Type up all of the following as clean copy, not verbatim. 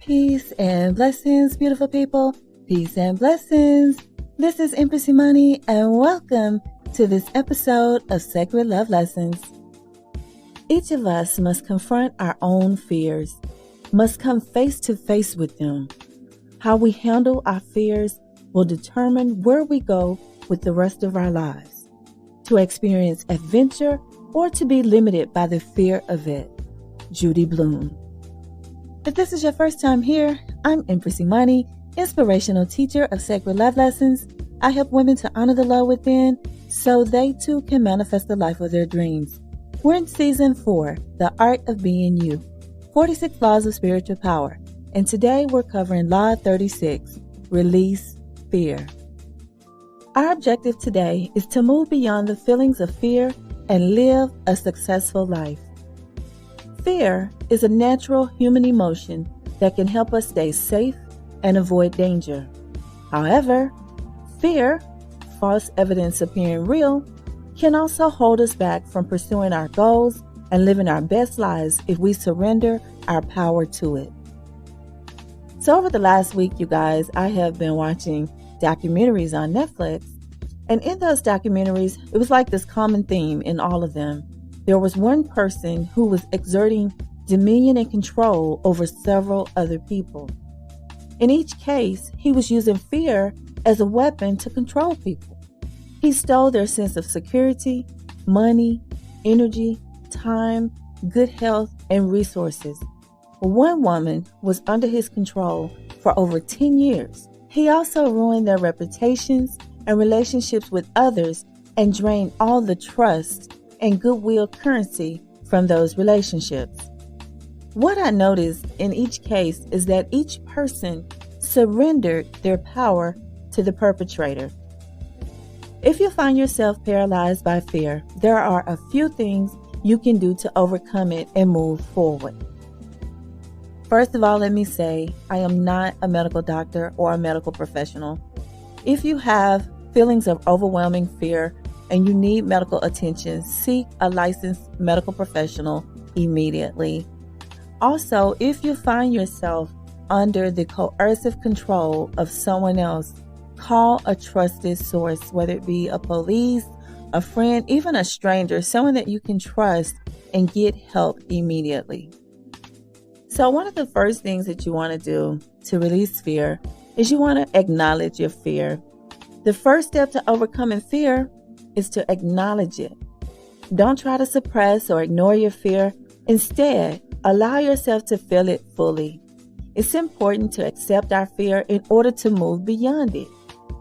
Peace and blessings, beautiful people. Peace and blessings. This is Empress Imani, and welcome to this episode of Sacred Love Lessons. Each of us must confront our own fears, must come face to face with them. How we handle our fears will determine where we go with the rest of our lives, to experience adventure or to be limited by the fear of it. Judy Blume. If this is your first time here, I'm Empress Imani, inspirational teacher of Sacred Love Lessons. I help women to honor the love within so they too can manifest the life of their dreams. We're in season 4, The Art of Being You, 46 Laws of Spiritual Power. And today we're covering Law 36, Release Fear. Our objective today is to move beyond the feelings of fear and live a successful life. Fear is a natural human emotion that can help us stay safe and avoid danger. However, fear, false evidence appearing real, can also hold us back from pursuing our goals and living our best lives if we surrender our power to it. So over the last week, you guys, I have been watching documentaries on Netflix. And in those documentaries, it was like this common theme in all of them. There was one person who was exerting dominion and control over several other people. In each case, he was using fear as a weapon to control people. He stole their sense of security, money, energy, time, good health, and resources. One woman was under his control for over 10 years. He also ruined their reputations and relationships with others and drained all the trust and goodwill currency from those relationships. What I noticed in each case is that each person surrendered their power to the perpetrator. If you find yourself paralyzed by fear, there are a few things you can do to overcome it and move forward. First of all, let me say, I am not a medical doctor or a medical professional. If you have feelings of overwhelming fear and you need medical attention, seek a licensed medical professional immediately. Also, if you find yourself under the coercive control of someone else, call a trusted source, whether it be a police, a friend, even a stranger, someone that you can trust, and get help immediately. So one of the first things that you want to do to release fear is you want to acknowledge your fear. The first step to overcoming fear is to acknowledge it. Don't try to suppress or ignore your fear. Instead, allow yourself to feel it fully. It's important to accept our fear in order to move beyond it.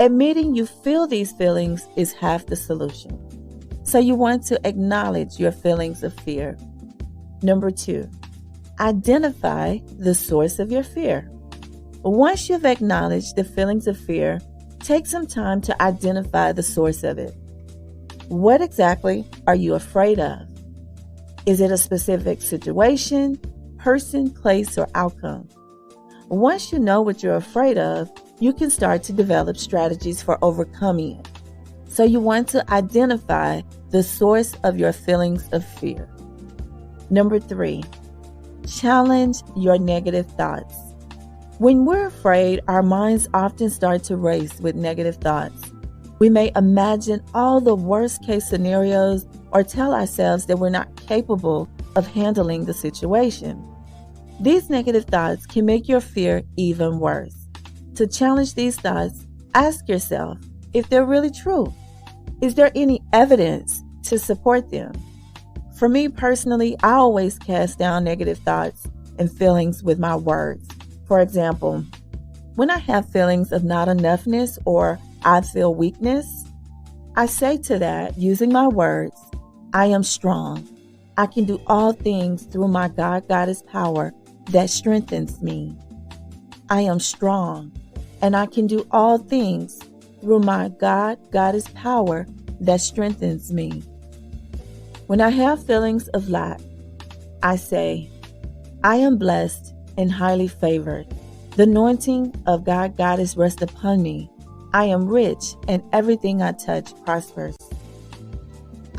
Admitting you feel these feelings is half the solution. So you want to acknowledge your feelings of fear. Number 2, identify the source of your fear. Once you've acknowledged the feelings of fear, take some time to identify the source of it. What exactly are you afraid of? Is it a specific situation, person, place, or outcome? Once you know what you're afraid of, you can start to develop strategies for overcoming it. So you want to identify the source of your feelings of fear. Number 3, challenge your negative thoughts. When we're afraid, our minds often start to race with negative thoughts. We may imagine all the worst case scenarios or tell ourselves that we're not capable of handling the situation. These negative thoughts can make your fear even worse. To challenge these thoughts, ask yourself if they're really true. Is there any evidence to support them? For me personally, I always cast down negative thoughts and feelings with my words. For example, when I have feelings of not enoughness or I feel weakness, I say to that, using my words, I am strong. I can do all things through my God-Goddess power that strengthens me. I am strong, and I can do all things through my God-Goddess power that strengthens me. When I have feelings of lack, I say, I am blessed and highly favored. The anointing of God-Goddess rests upon me. I am rich, and everything I touch prospers.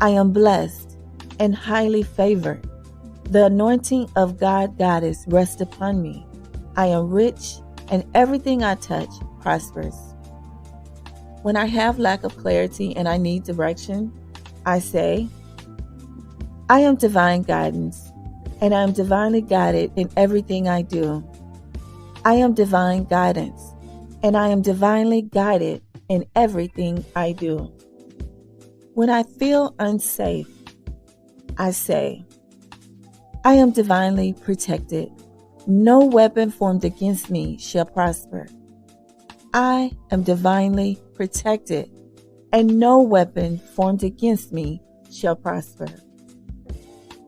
I am blessed and highly favored. The anointing of God-Goddess rests upon me. I am rich, and everything I touch prospers. When I have lack of clarity and I need direction, I say, I am divine guidance, and I am divinely guided in everything I do. I am divine guidance, and I am divinely guided in everything I do. When I feel unsafe, I say, I am divinely protected. No weapon formed against me shall prosper. I am divinely protected, and no weapon formed against me shall prosper.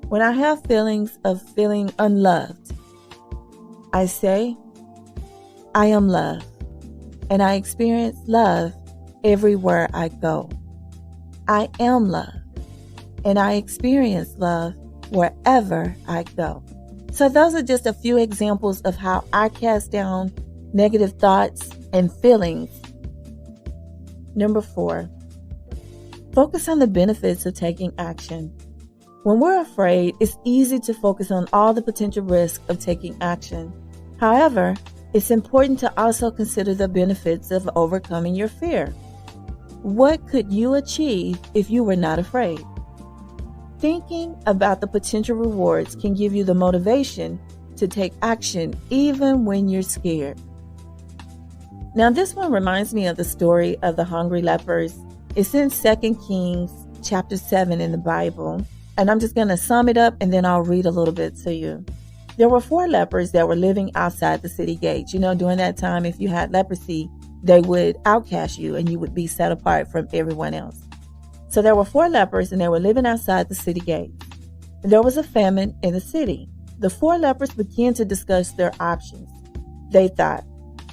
When I have feelings of feeling unloved, I say, I am loved, and I experience love everywhere I go. I am loved, and I experience love wherever I go. So those are just a few examples of how I cast down negative thoughts and feelings. Number 4, focus on the benefits of taking action. When we're afraid, it's easy to focus on all the potential risks of taking action. However, it's important to also consider the benefits of overcoming your fear. What could you achieve if you were not afraid? Thinking about the potential rewards can give you the motivation to take action even when you're scared. Now, this one reminds me of the story of the hungry lepers. It's in 2 Kings chapter 7 in the Bible. And I'm just going to sum it up and then I'll read a little bit to you. There were 4 lepers that were living outside the city gates. During that time, if you had leprosy, they would outcast you and you would be set apart from everyone else. So there were 4 lepers and they were living outside the city gates. There was a famine in the city. The 4 lepers began to discuss their options. They thought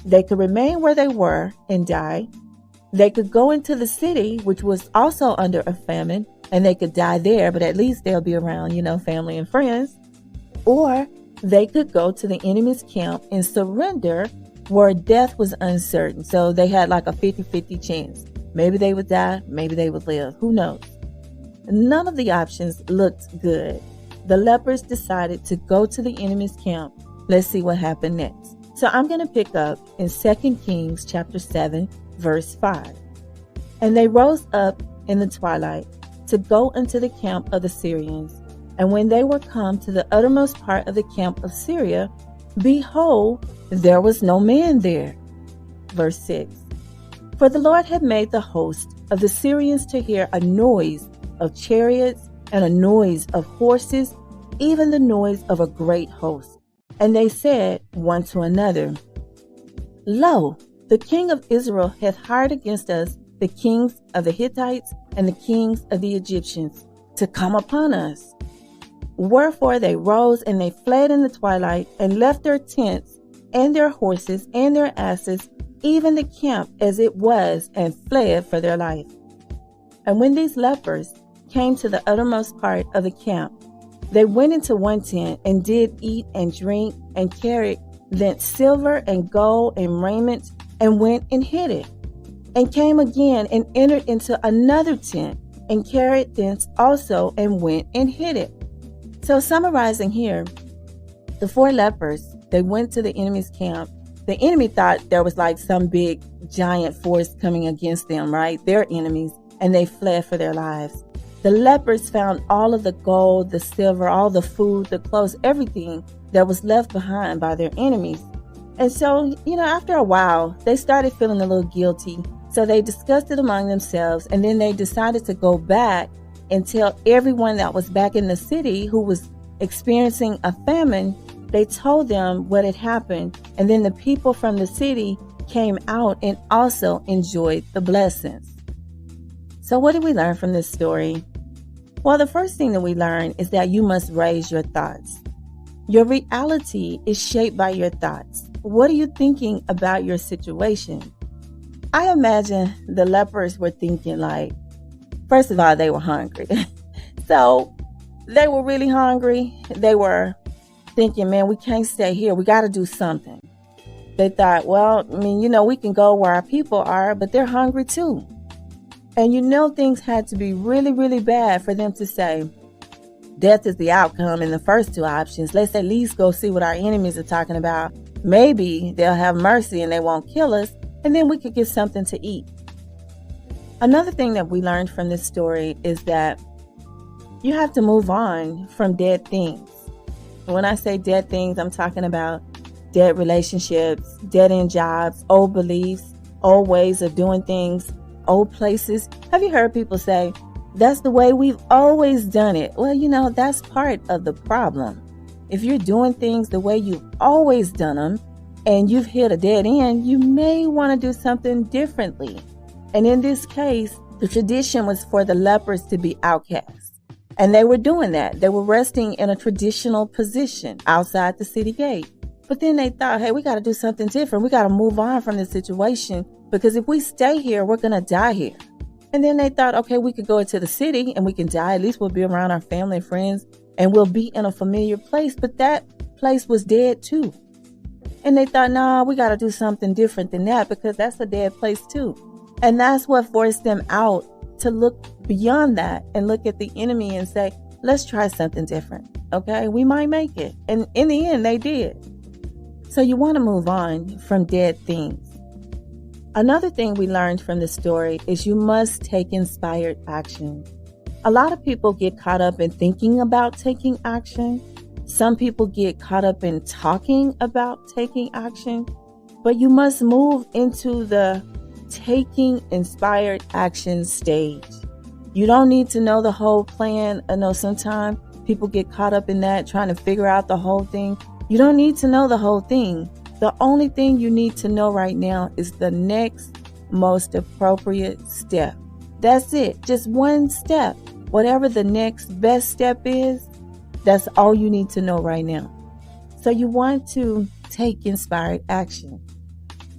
they could remain where they were and die. They could go into the city, which was also under a famine, and they could die there, but at least they'll be around, family and friends. Or they could go to the enemy's camp and surrender where death was uncertain. So they had like a 50-50 chance. Maybe they would die, maybe they would live. Who knows? None of the options looked good. The lepers decided to go to the enemy's camp. Let's see what happened next. So I'm going to pick up in 2 Kings chapter 7, verse 5. And they rose up in the twilight to go into the camp of the Syrians. And when they were come to the uttermost part of the camp of Syria, behold, there was no man there. Verse 6. For the Lord had made the host of the Syrians to hear a noise of chariots and a noise of horses, even the noise of a great host. And they said one to another, Lo, the king of Israel hath hired against us the kings of the Hittites and the kings of the Egyptians to come upon us. Wherefore they rose and they fled in the twilight and left their tents and their horses and their asses, even the camp as it was, and fled for their life. And when these lepers came to the uttermost part of the camp, they went into one tent and did eat and drink and carried thence silver and gold and raiment and went and hid it. And came again and entered into another tent and carried thence also and went and hid it. So summarizing here, the 4 lepers, they went to the enemy's camp. The enemy thought there was like some big giant force coming against them, right? Their enemies, and they fled for their lives. The lepers found all of the gold, the silver, all the food, the clothes, everything that was left behind by their enemies. And so, after a while, they started feeling a little guilty. So they discussed it among themselves, and then they decided to go back and tell everyone that was back in the city who was experiencing a famine. They told them what had happened, and then the people from the city came out and also enjoyed the blessings. So what did we learn from this story? Well, the first thing that we learn is that you must raise your thoughts. Your reality is shaped by your thoughts. What are you thinking about your situation? I imagine the lepers were thinking first of all, they were hungry. So they were really hungry. They were thinking, man, we can't stay here. We got to do something. They thought, well, we can go where our people are, but they're hungry too. And things had to be really, really bad for them to say, death is the outcome in the first 2 options. Let's at least go see what our enemies are talking about. Maybe they'll have mercy and they won't kill us, and then we could get something to eat. Another thing that we learned from this story is that you have to move on from dead things. When I say dead things, I'm talking about dead relationships, dead-end jobs, old beliefs, old ways of doing things, old places. Have you heard people say, that's the way we've always done it? Well, that's part of the problem. If you're doing things the way you've always done them and you've hit a dead end, you may want to do something differently. And in this case, the tradition was for the lepers to be outcast. And they were doing that. They were resting in a traditional position outside the city gate. But then they thought, hey, we got to do something different. We got to move on from this situation, because if we stay here, we're going to die here. And then they thought, okay, we could go into the city and we can die. At least we'll be around our family and friends and we'll be in a familiar place. But that place was dead too. And they thought, nah, we got to do something different than that, because that's a dead place too. And that's what forced them out to look beyond that and look at the enemy and say, let's try something different. Okay, we might make it. And in the end, they did. So you want to move on from dead things. Another thing we learned from the story is you must take inspired action. A lot of people get caught up in thinking about taking action. Some people get caught up in talking about taking action. But you must move into the taking inspired action stage. You don't need to know the whole plan. I know sometimes people get caught up in that, trying to figure out the whole thing. You don't need to know the whole thing. The only thing you need to know right now is the next most appropriate step. That's it. Just one step. Whatever the next best step is, that's all you need to know right now. So you want to take inspired action.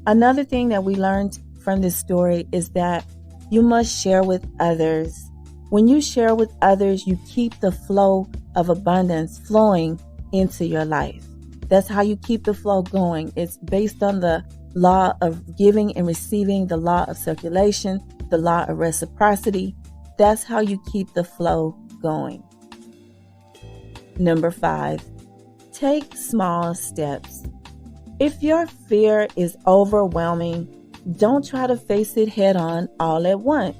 Another thing that we learned from this story is that you must share with others. When you share with others, you keep the flow of abundance flowing into your life. That's how you keep the flow going. It's based on the law of giving and receiving, the law of circulation, the law of reciprocity. That's how you keep the flow going. Number 5, take small steps. If your fear is overwhelming, don't try to face it head on all at once.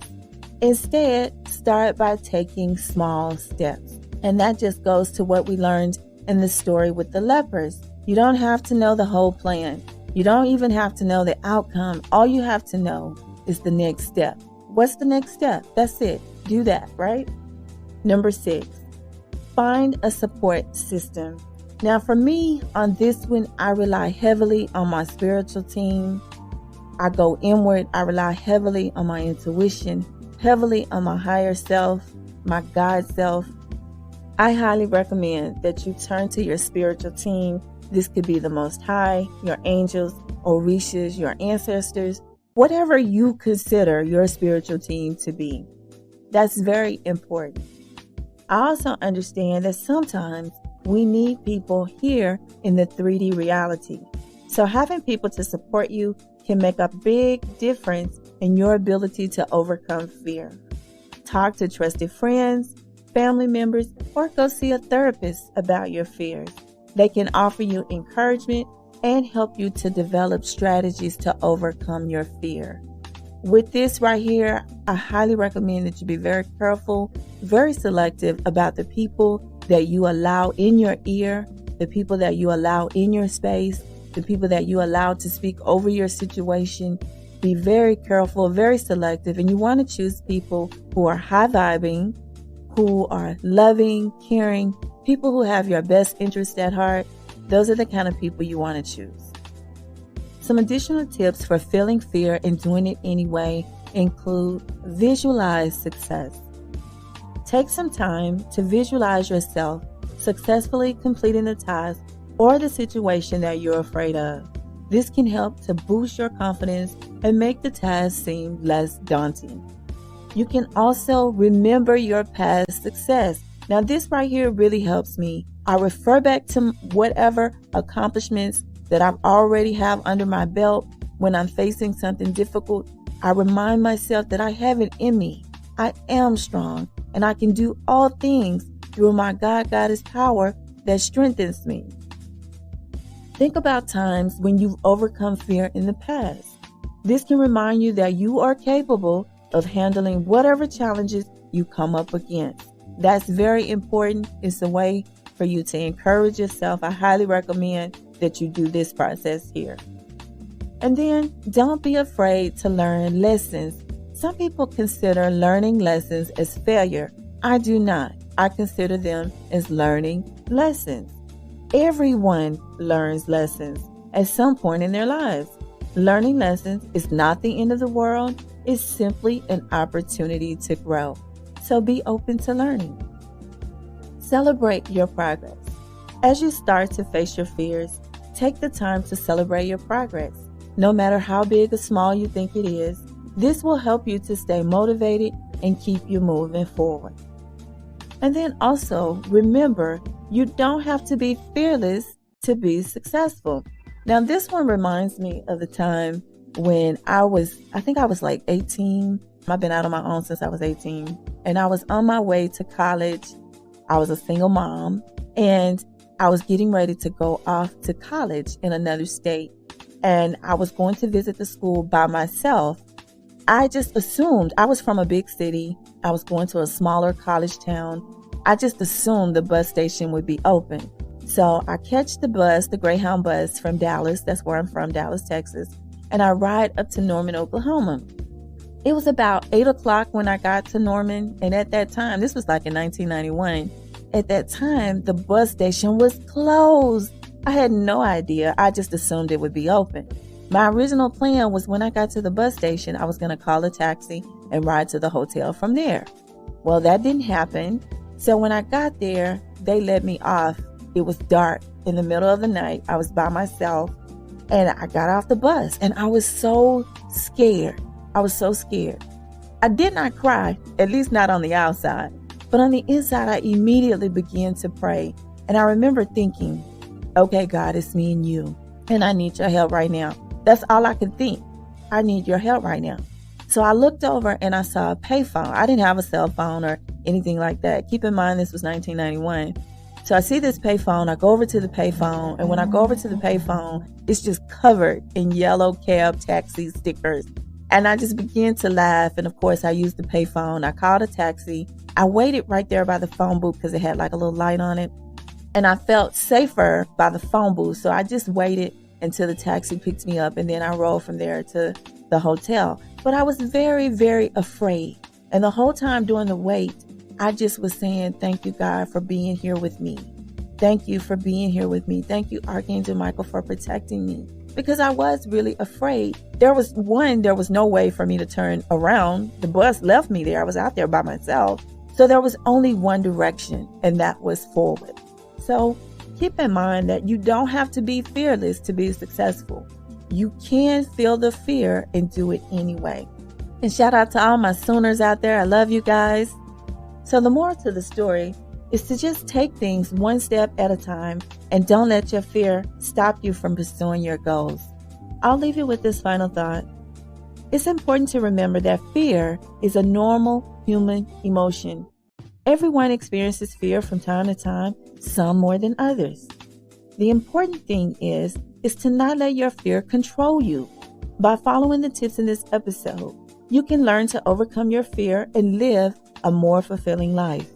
Instead, start by taking small steps. And that just goes to what we learned in the story with the lepers. You don't have to know the whole plan. You don't even have to know the outcome. All you have to know is the next step. What's the next step? That's it. Do that, right? Number 6, find a support system. Now for me, on this one, I rely heavily on my spiritual team. I go inward. I rely heavily on my intuition, heavily on my higher self, my God self. I highly recommend that you turn to your spiritual team. This could be the Most High, your angels, Orishas, your ancestors, whatever you consider your spiritual team to be. That's very important. I also understand that sometimes we need people here in the 3D reality. So having people to support you can make a big difference in your ability to overcome fear. Talk to trusted friends, family members, or go see a therapist about your fears. They can offer you encouragement and help you to develop strategies to overcome your fear. With this right here, I highly recommend that you be very careful, very selective about the people that you allow in your ear, the people that you allow in your space, the people that you allow to speak over your situation. Be very careful, very selective, and you want to choose people who are high vibing, who are loving, caring, people who have your best interest at heart. Those are the kind of people you want to choose. Some additional tips for feeling fear and doing it anyway include visualize success. Take some time to visualize yourself successfully completing the task or the situation that you're afraid of. This can help to boost your confidence and make the task seem less daunting. You can also remember your past success. Now, this right here really helps me. I refer back to whatever accomplishments that I already have under my belt. When I'm facing something difficult, I remind myself that I have it in me. I am strong and I can do all things through my God-Goddess power that strengthens me. Think about times when you've overcome fear in the past. This can remind you that you are capable of handling whatever challenges you come up against. That's very important. It's a way for you to encourage yourself. I highly recommend that you do this process here. And then don't be afraid to learn lessons. Some people consider learning lessons as failure. I do not. I consider them as learning lessons. Everyone learns lessons at some point in their lives. Learning lessons is not the end of the world. It's simply an opportunity to grow. So be open to learning. Celebrate your progress. As you start to face your fears, take the time to celebrate your progress. No matter how big or small you think it is, this will help you to stay motivated and keep you moving forward. And then also remember, you don't have to be fearless to be successful. Now, this one reminds me of the time when I think I was like 18. I've been out on my own since I was 18. And I was on my way to college. I was a single mom. And I was getting ready to go off to college in another state. And I was going to visit the school by myself. I just assumed, I was from a big city. I was going to a smaller college town. I just assumed the bus station would be open. So I catch the bus, the Greyhound bus from Dallas. That's where I'm from, Dallas, Texas. And I ride up to Norman, Oklahoma. It was about 8 o'clock when I got to Norman. And at that time, this was like in 1991. At that time, the bus station was closed. I had no idea. I just assumed it would be open. My original plan was when I got to the bus station, I was going to call a taxi and ride to the hotel from there. Well, that didn't happen. So when I got there, they let me off. It was dark in the middle of the night. I was by myself and I got off the bus and I was so scared. I was so scared. I did not cry, at least not on the outside, but on the inside, I immediately began to pray. And I remember thinking, okay, God, it's me and you, and I need your help right now. That's all I could think. I need your help right now. So I looked over and I saw a payphone. I didn't have a cell phone or anything like that. Keep in mind, this was 1991. So I see this payphone. I go over to the payphone. And when I go over to the payphone, it's just covered in yellow cab taxi stickers. And I just began to laugh. And of course, I used the payphone. I called a taxi. I waited right there by the phone booth because it had like a little light on it. And I felt safer by the phone booth. So I just waited until the taxi picked me up. And then I rolled from there to the hotel. But I was very, very afraid. And the whole time during the wait, I just was saying, thank you, God, for being here with me. Thank you for being here with me. Thank you, Archangel Michael, for protecting me. Because I was really afraid. There was no way for me to turn around. The bus left me there. I was out there by myself. So there was only one direction, and that was forward. So keep in mind that you don't have to be fearless to be successful. You can feel the fear and do it anyway. And shout out to all my Sooners out there. I love you guys. So the moral to the story is to just take things one step at a time and don't let your fear stop you from pursuing your goals. I'll leave you with this final thought. It's important to remember that fear is a normal human emotion. Everyone experiences fear from time to time, some more than others. The important thing is to not let your fear control you. By following the tips in this episode, you can learn to overcome your fear and live a more fulfilling life.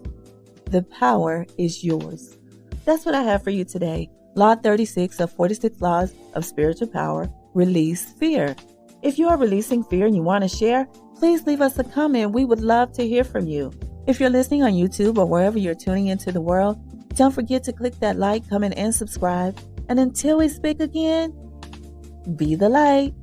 The power is yours. That's what I have for you today. Law 36 of 46 Laws of Spiritual Power, release fear. If you are releasing fear and you want to share, please leave us a comment. We would love to hear from you. If you're listening on YouTube or wherever you're tuning into the world, don't forget to click that like, comment, and subscribe. And until we speak again, be the light.